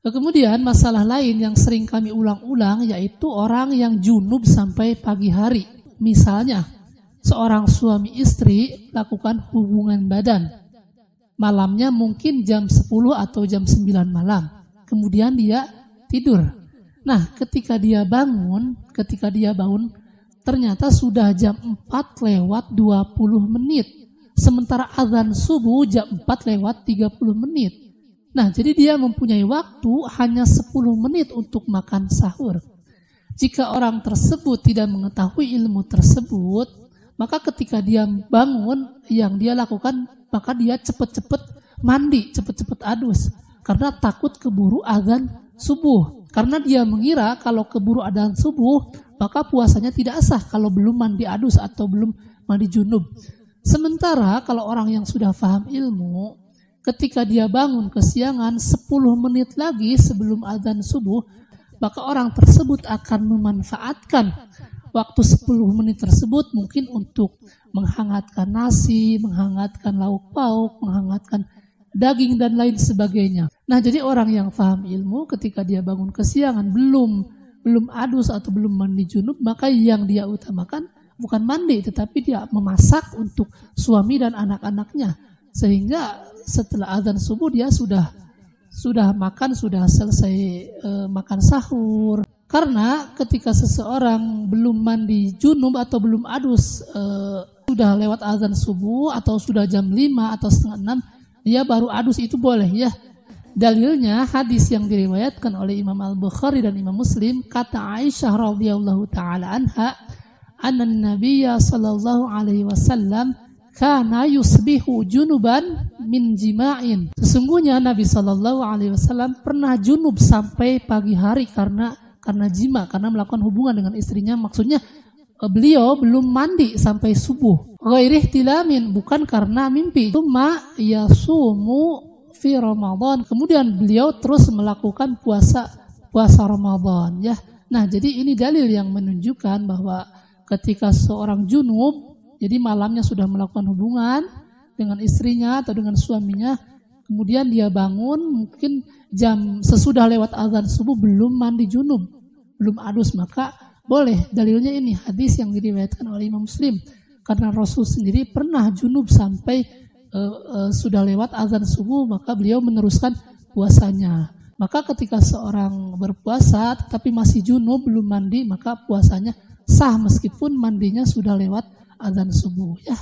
Kemudian masalah lain yang sering kami ulang-ulang yaitu orang yang junub sampai pagi hari. Misalnya, seorang suami istri lakukan hubungan badan. Malamnya mungkin jam 10 atau jam 9 malam. Kemudian dia tidur. Nah, ketika dia bangun, ternyata sudah jam 4 lewat 20 menit. Sementara azan subuh jam 4 lewat 30 menit. Nah, jadi dia mempunyai waktu hanya 10 menit untuk makan sahur. Jika orang tersebut tidak mengetahui ilmu tersebut, maka ketika dia bangun, yang dia lakukan, maka dia cepat-cepat mandi, cepat-cepat adus. Karena takut keburu azan subuh. Karena dia mengira kalau keburu azan subuh, maka puasanya tidak sah kalau belum mandi adus atau belum mandi junub. Sementara kalau orang yang sudah paham ilmu, ketika dia bangun kesiangan 10 menit lagi sebelum azan subuh, maka orang tersebut akan memanfaatkan waktu 10 menit tersebut mungkin untuk menghangatkan nasi, menghangatkan lauk pauk, menghangatkan daging dan lain sebagainya. Nah, jadi orang yang paham ilmu ketika dia bangun kesiangan belum adus atau belum mandi junub, maka yang dia utamakan bukan mandi tetapi dia memasak untuk suami dan anak-anaknya. Sehingga setelah azan subuh dia sudah makan, sudah selesai makan sahur. Karena ketika seseorang belum mandi junub atau belum adus, sudah lewat azan subuh atau sudah jam 5 atau setengah 6, dia baru adus, itu boleh ya. Dalilnya hadis yang diriwayatkan oleh Imam Al-Bukhari dan Imam Muslim, kata Aisyah radhiyallahu taala anha, anna Nabiyya sallallahu alaihi wasallam kana yusbihu junuban min jima'in. Sesungguhnya Nabi sallallahu alaihi wasallam pernah junub sampai pagi hari karena jima, karena melakukan hubungan dengan istrinya. Maksudnya beliau belum mandi sampai subuh. Ghairih tilamin, bukan karena mimpi. Tsumma yasumu fi Ramadan. Kemudian beliau terus melakukan puasa Ramadan ya. Nah, jadi ini dalil yang menunjukkan bahwa ketika seorang junub, jadi malamnya sudah melakukan hubungan dengan istrinya atau dengan suaminya, kemudian dia bangun mungkin sesudah lewat azan subuh belum mandi junub, belum adus, maka boleh. Dalilnya ini hadis yang diriwayatkan oleh Imam Muslim. Karena Rasul sendiri pernah junub sampai sudah lewat azan subuh, maka beliau meneruskan puasanya. Maka ketika seorang berpuasa tetapi masih junub, belum mandi, maka puasanya sah meskipun mandinya sudah lewat azan subuh ya.